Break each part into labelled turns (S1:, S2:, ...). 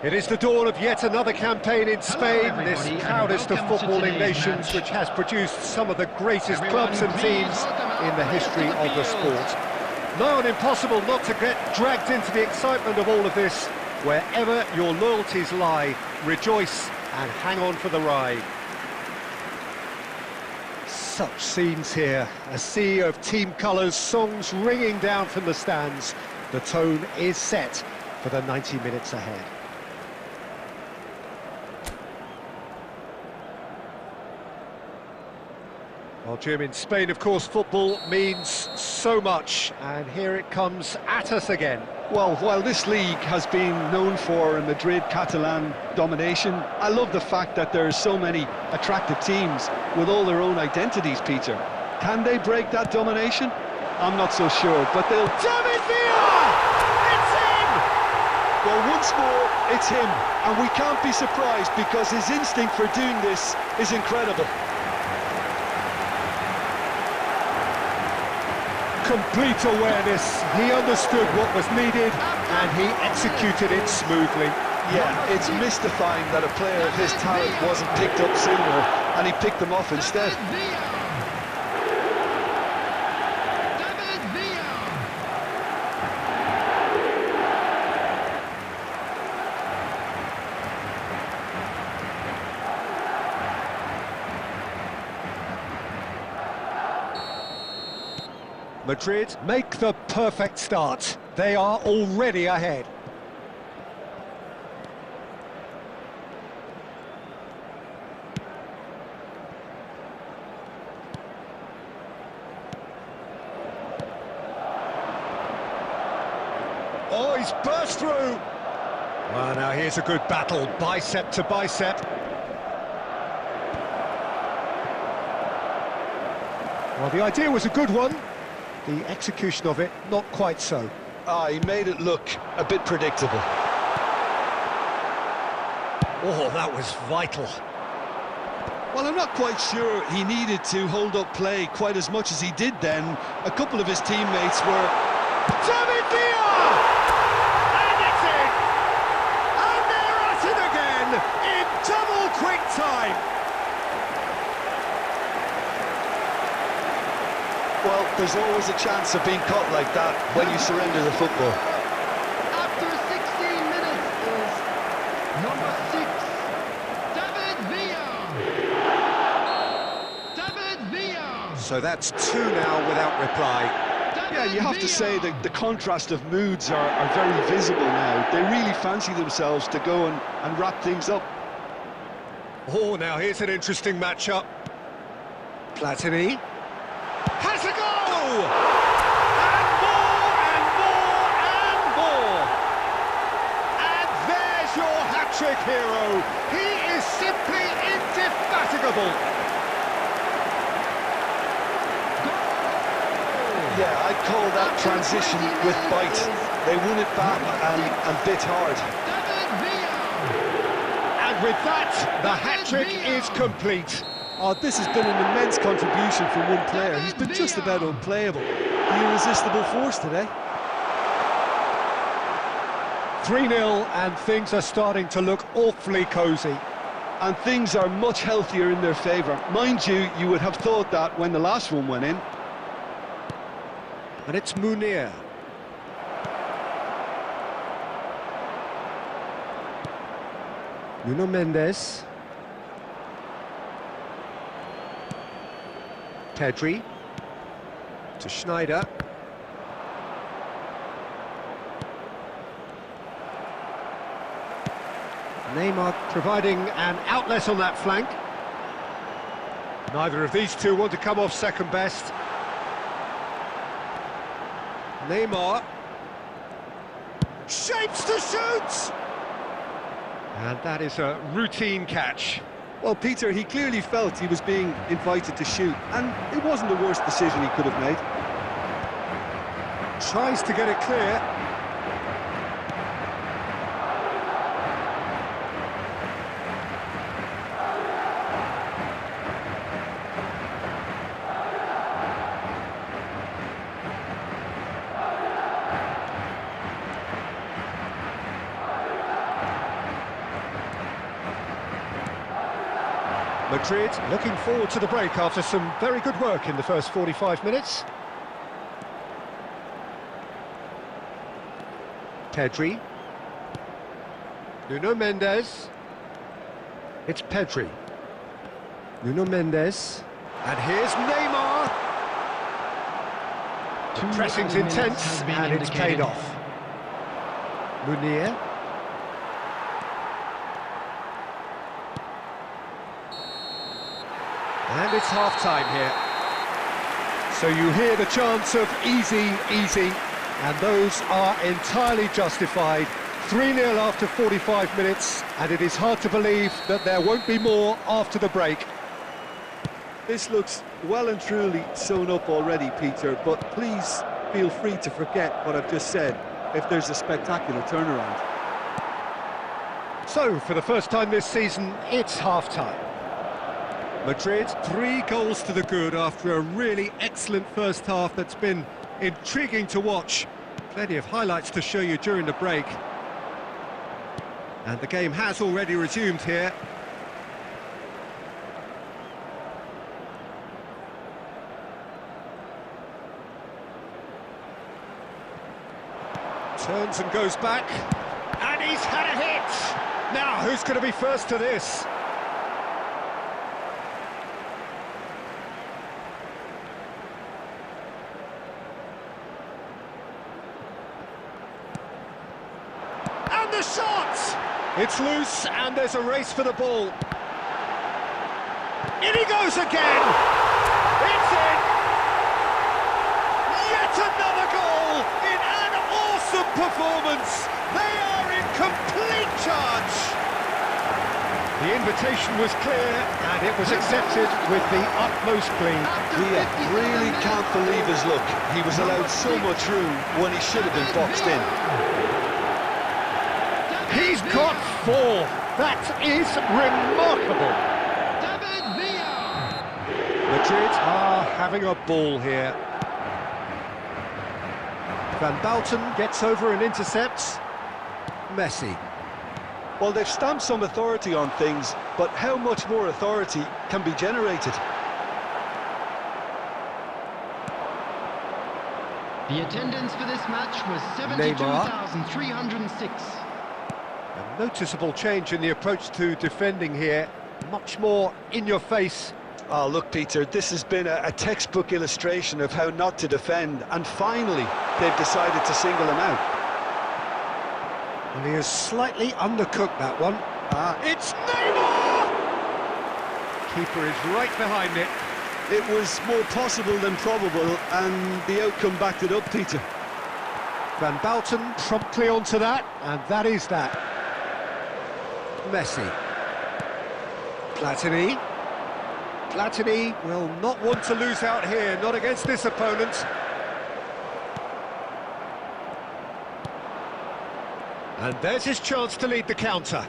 S1: It is the dawn of yet another campaign in Spain, this proudest of footballing nations, which has produced some of the greatest clubs and teams in the history of the sport. Now, impossible not to get dragged into the excitement of all of this. Wherever your loyalties lie, rejoice and hang on for the ride. Such scenes here, a sea of team colours, songs ringing down from the stands. The tone is set for the 90 minutes ahead. Well, Jim, in Spain, of course, football means so much, and here it comes at us again.
S2: Well, while this league has been known for a Madrid-Catalan domination, I love the fact that there are so many attractive teams with all their own identities, Peter. Can they break that domination? I'm not so sure, but they'll...
S1: David Villa! It's him!
S2: Well, once more, it's him, and we can't be surprised because his instinct for doing this is incredible.
S1: Complete awareness, he understood what was needed and he executed it smoothly.
S2: Yeah, it's mystifying that a player of his talent wasn't picked up sooner and he picked them off instead.
S1: Madrid make the perfect start. They are already ahead. Oh, he's burst through. Well, now here's a good battle, bicep to bicep. Well, the idea was a good one. The execution of it, not quite so.
S2: He made it look a bit predictable.
S1: Oh, that was vital.
S2: Well, I'm not quite sure he needed to hold up play quite as much as he did then. A couple of his teammates were...
S1: David Villa! And it's in! And they're at it again in double quick time!
S2: Well, there's always a chance of being caught like that when you surrender the football.
S3: After 16 minutes is number 6, David Villa. David Villa.
S1: So that's 2 now without reply.
S2: Yeah, you have to say that the contrast of moods are very visible now. They really fancy themselves to go and wrap things up.
S1: Oh, now here's an interesting matchup. Platini has a goal! And more, and more, and more! And there's your hat-trick hero. He is simply indefatigable.
S2: Yeah, I'd call that transition with bite. They won it back and bit hard.
S1: And with that, the hat-trick is complete.
S2: Oh, this has been an immense contribution from one player. He's been just about unplayable. The irresistible force today.
S1: 3-0 and things are starting to look awfully cosy.
S2: And things are much healthier in their favour. Mind you, you would have thought that when the last one went in.
S1: And it's Munir. Nuno Mendes. Pedri to Schneider. Neymar providing an outlet on that flank. Neither of these two want to come off second best. Neymar shapes to shoot! And that is a routine catch.
S2: Well, Peter, he clearly felt he was being invited to shoot, and it wasn't the worst decision he could have made.
S1: Tries to get it clear. Madrid looking forward to the break after some very good work in the first 45 minutes. Pedri. Nuno Mendes. It's Pedri. Nuno Mendes. And here's Neymar. The pressing's intense and it's paid off. Munir. And it's half-time here. So you hear the chants of easy, easy, and those are entirely justified. 3-0 after 45 minutes, and it is hard to believe that there won't be more after the break.
S2: This looks well and truly sewn up already, Peter, but please feel free to forget what I've just said if there's a spectacular turnaround.
S1: So, for the first time this season, it's half-time. Madrid, 3 goals to the good after a really excellent first half that's been intriguing to watch. Plenty of highlights to show you during the break. And the game has already resumed here. Turns and goes back. And he's had a hit! Now, who's going to be first to this? And the shot! It's loose, and there's a race for the ball. In he goes again! It's in! Yet another goal in an awesome performance! They are in complete charge! The invitation was clear, and it was accepted with the utmost glee.
S2: Really can't believe his luck. He was allowed so much room when he should have been boxed in.
S1: He's got 4. That is remarkable. Madrid are having a ball here. Van Basten gets over and intercepts. Messi.
S2: Well, they've stamped some authority on things, but how much more authority can be generated?
S3: The attendance for this match was 72,306.
S1: A noticeable change in the approach to defending here. Much more in your face.
S2: Oh, look, Peter, this has been a textbook illustration of how not to defend, and finally, they've decided to single him out.
S1: And he has slightly undercooked that one. It's Neymar! Keeper is right behind it.
S2: It was more possible than probable, and the outcome backed it up, Peter.
S1: Van Basten promptly onto that, and that is that. Messi. Platini. Platini will not want to lose out here, not against this opponent. And there's his chance to lead the counter.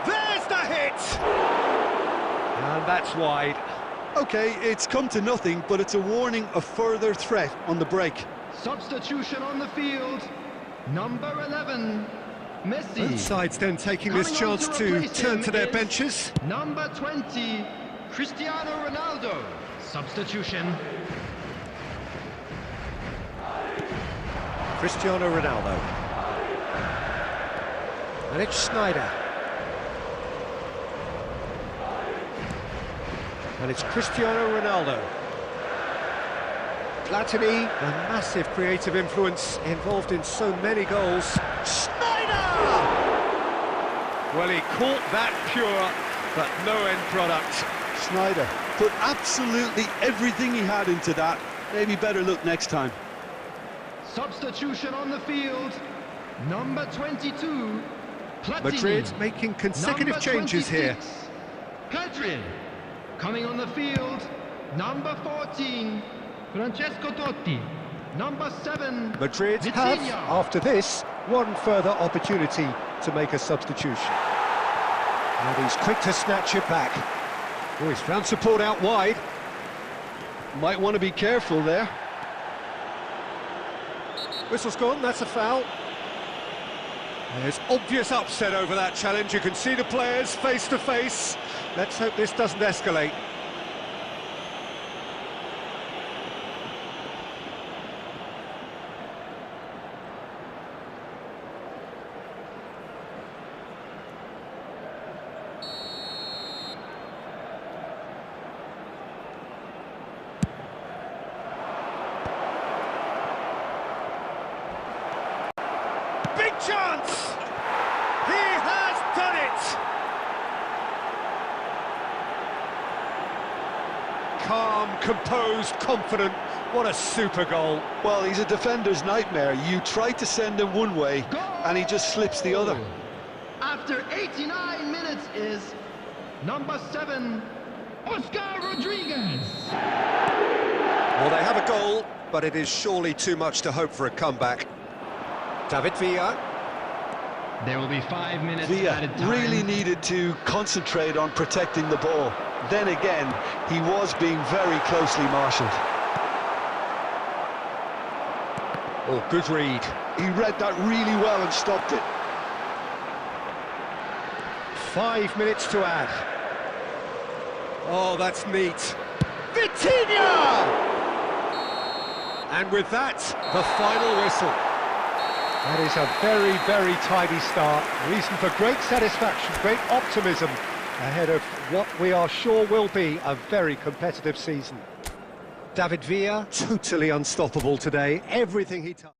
S1: There's the hit! And that's wide.
S2: OK, it's come to nothing, but it's a warning of further threat on the break.
S3: Substitution on the field. Number 11, Messi.
S1: Both sides then taking this chance to turn to their benches.
S3: Number 20, Cristiano Ronaldo. Substitution.
S1: Cristiano Ronaldo. And it's Schneider. And it's Cristiano Ronaldo. Platini, a massive creative influence, involved in so many goals. Schneider! Well, he caught that pure, but no end product.
S2: Schneider put absolutely everything he had into that. Maybe better look next time.
S3: Substitution on the field. Number 22, Platini.
S1: Madrid making consecutive
S3: Number
S1: changes
S3: 26,
S1: here.
S3: Pedri. Coming on the field, number 14, Francesco Totti. Number 7,
S1: Madrid
S3: Vitinha.
S1: have, after this, one further opportunity to make a substitution. And he's quick to snatch it back. Oh, he's found support out wide.
S2: Might want to be careful there.
S1: Whistle's gone, that's a foul. There's obvious upset over that challenge. You can see the players face to face. Let's hope this doesn't escalate. Big chance! He has done it! Calm, composed, confident. What a super goal.
S2: Well, he's a defender's nightmare. You try to send him one way, and he just slips the other.
S3: After 89 minutes is number 7, Oscar Rodriguez.
S1: Well, they have a goal, but it is surely too much to hope for a comeback. David Villa.
S3: There will be 5 minutes
S2: Villa
S3: added time.
S2: really needed to concentrate on protecting the ball. Then again, he was being very closely marshalled.
S1: Oh, good read.
S2: He read that really well and stopped it.
S1: 5 minutes to add. Oh, that's neat. Vitinha! And with that, the final whistle. That is a very, very tidy start. Reason for great satisfaction, great optimism ahead of what we are sure will be a very competitive season. David Villa, totally unstoppable today. Everything he touched.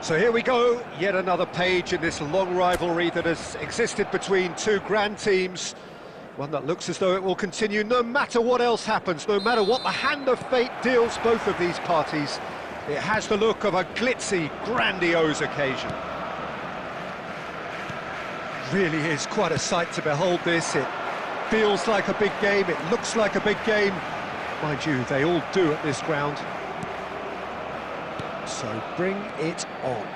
S1: So here we go, yet another page in this long rivalry that has existed between two grand teams. One that looks as though it will continue no matter what else happens, no matter what the hand of fate deals both of these parties. It has the look of a glitzy, grandiose occasion. Really is quite a sight to behold this. It feels like a big game, it looks like a big game. Mind you, they all do at this ground. So bring it on.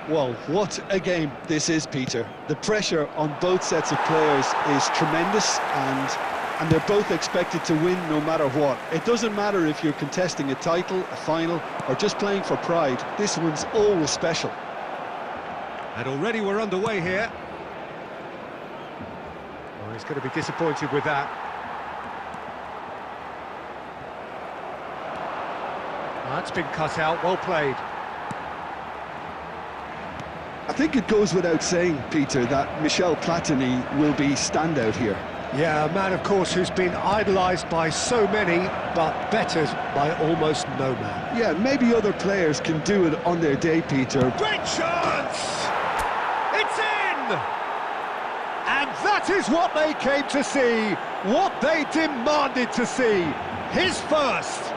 S2: Well, what a game this is, Peter. The pressure on both sets of players is tremendous, and they're both expected to win no matter what. It doesn't matter if you're contesting a title, a final, or just playing for pride. This one's always special.
S1: And already we're underway here. Oh, he's going to be disappointed with that. That's been cut out, well played.
S2: I think it goes without saying, Peter, that Michel Platini will be standout here.
S1: Yeah, a man, of course, who's been idolised by so many, but bettered by almost no man.
S2: Yeah, maybe other players can do it on their day, Peter.
S1: Great chance! It's in! And that is what they came to see, what they demanded to see. His first.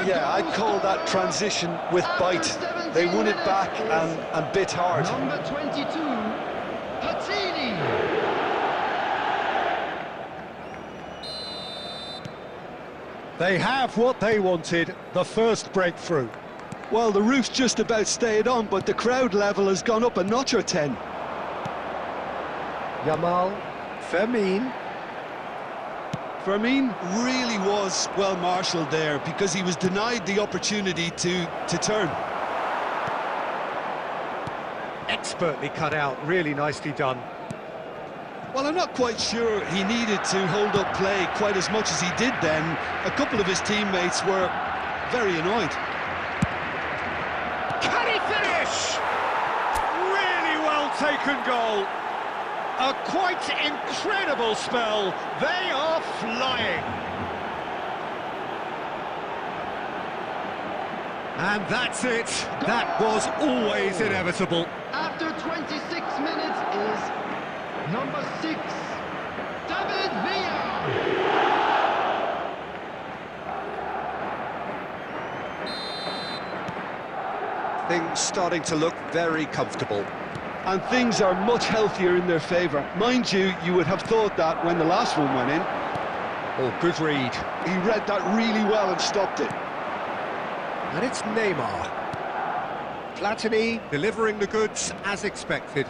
S2: Yeah, I'd call that transition with bite. They won it back and bit hard.
S3: Number 22, Platini.
S1: They have what they wanted, the first breakthrough.
S2: Well, the roof's just about stayed on, but the crowd level has gone up a notch or 10.
S1: Yamal, Fermin.
S2: Fermin really was well marshalled there because he was denied the opportunity to turn.
S1: Expertly cut out, really nicely done.
S2: Well, I'm not quite sure he needed to hold up play quite as much as he did then. A couple of his teammates were very annoyed.
S1: Can he finish? Really well taken goal. A quite incredible spell. They are flying. And that's it. That was always inevitable.
S3: After 26 minutes is number 6, David Villa.
S1: Things starting to look very comfortable.
S2: And things are much healthier in their favour. Mind you, you would have thought that when the last one went in.
S1: Oh, good read.
S2: He read that really well and stopped it.
S1: And it's Neymar. Platini delivering the goods as expected.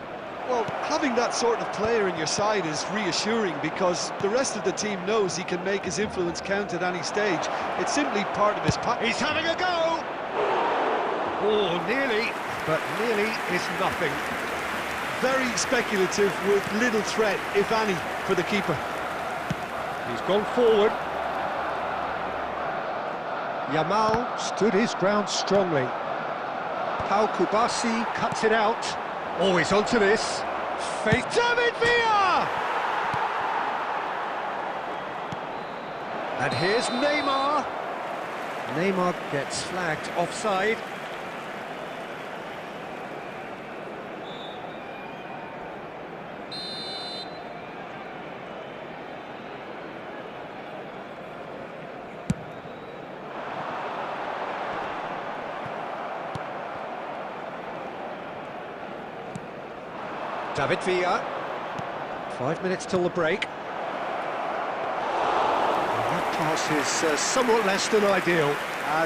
S2: Well, having that sort of player in your side is reassuring because the rest of the team knows he can make his influence count at any stage. It's simply part of his pack.
S1: He's having a go! Oh, nearly, but nearly is nothing.
S2: Very speculative with little threat, if any, for the keeper.
S1: He's gone forward. Yamal stood his ground strongly. Pau Kubasi cuts it out. Oh, he's onto this. Face David Villa! And here's Neymar. Neymar gets flagged offside. David Villa. 5 minutes till the break. And that pass is somewhat less than ideal.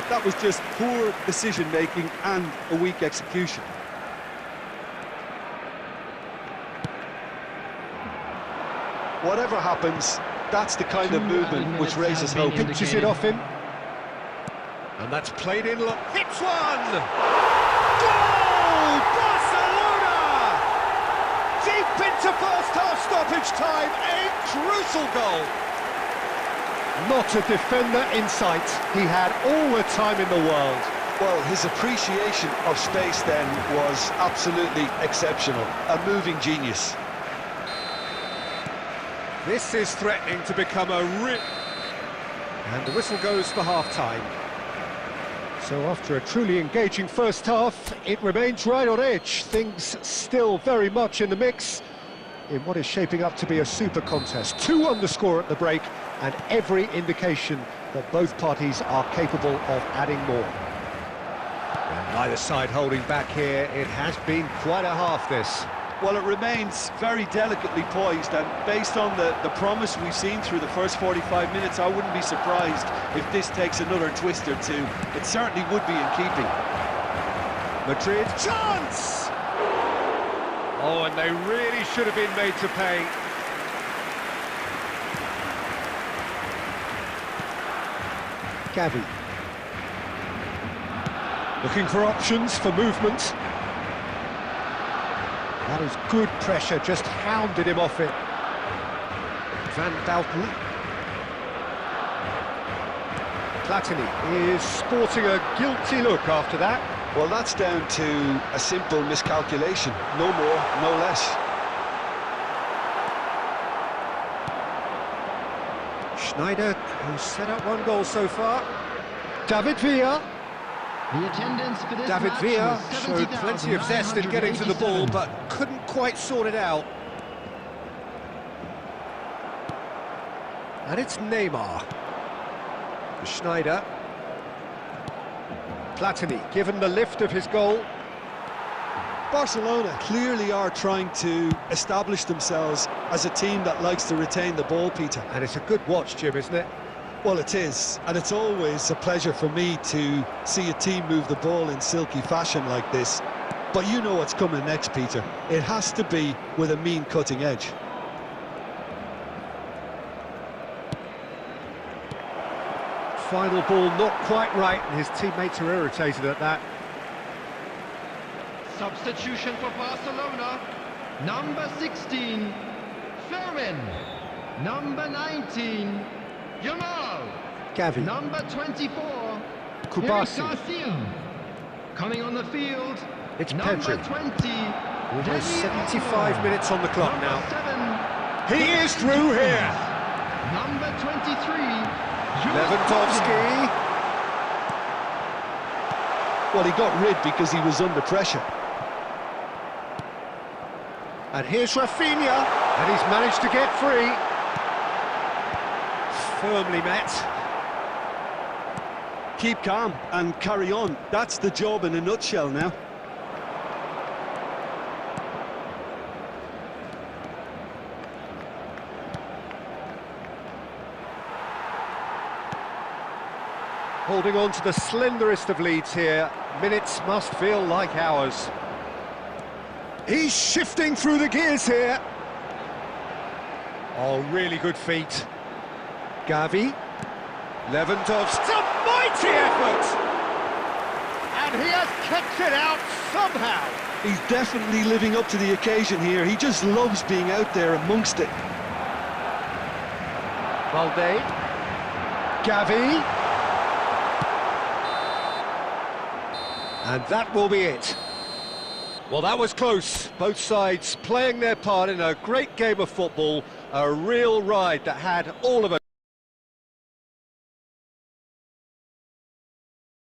S2: That was just poor decision-making and a weak execution. Whatever happens, that's the kind of movement which raises hope.
S1: Pinches it off him. And that's played in. Hits one! Goal! Barcelona! Deep into first half stoppage time, a crucial goal. Not a defender in sight. He had all the time in the world.
S2: Well, his appreciation of space then was absolutely exceptional. A moving genius.
S1: This is threatening to become a rip. And the whistle goes for half-time. So after a truly engaging first half, it remains right on edge. Things still very much in the mix in what is shaping up to be a super contest. 2 on the score at the break, and every indication that both parties are capable of adding more. And neither side holding back here. It has been quite a half, this.
S2: Well, it remains very delicately poised, and based on the promise we've seen through the first 45 minutes, I wouldn't be surprised if this takes another twist or two. It certainly would be in keeping.
S1: Madrid, chance! Oh, and they really should have been made to pay. Gavi. Looking for options for movement. That is good pressure, just hounded him off it. Van Dalton. Platini is sporting a guilty look after that.
S2: Well, that's down to a simple miscalculation. No more, no less.
S1: Schneider, who's set up 1 goal so far. David Villa.
S3: The attendance for this
S1: David
S3: match
S1: Villa
S3: was
S1: showed plenty of zest in getting to the ball, but couldn't quite sort it out. And it's Neymar. Schneider. Platini, given the lift of his goal.
S2: Barcelona clearly are trying to establish themselves as a team that likes to retain the ball, Peter.
S1: And it's a good watch, Jim, isn't it?
S2: Well, it is, and it's always a pleasure for me to see a team move the ball in silky fashion like this. But you know what's coming next, Peter. It has to be with a mean cutting edge.
S1: Final ball not quite right, and his teammates are irritated at that.
S3: Substitution for Barcelona. Number 16, Fermin. Number 19, Yamal.
S1: Gavi.
S3: Number 24,
S1: Kubasi.
S3: Garcia. Coming on the field,
S1: It's
S3: number
S1: Pedri.
S3: 20.
S1: Almost 75 minutes on the clock
S3: Number
S1: now.
S3: 7.
S1: He is through here.
S3: Number 23.
S1: Lewandowski.
S2: Well, he got rid because he was under pressure.
S1: And here's Rafinha, and he's managed to get free. Firmly met.
S2: keep calm and carry on. That's the job in a nutshell now.
S1: Holding on to the slenderest of leads here. Minutes must feel like hours. He's shifting through the gears here. Oh, really good feet. Gavi. Lewandowski. A mighty effort! And he has kept it out somehow.
S2: He's definitely living up to the occasion here. He just loves being out there amongst it.
S1: Valde. Gavi. And that will be it. Well, that was close. Both sides playing their part in a great game of football. A real ride that had all of us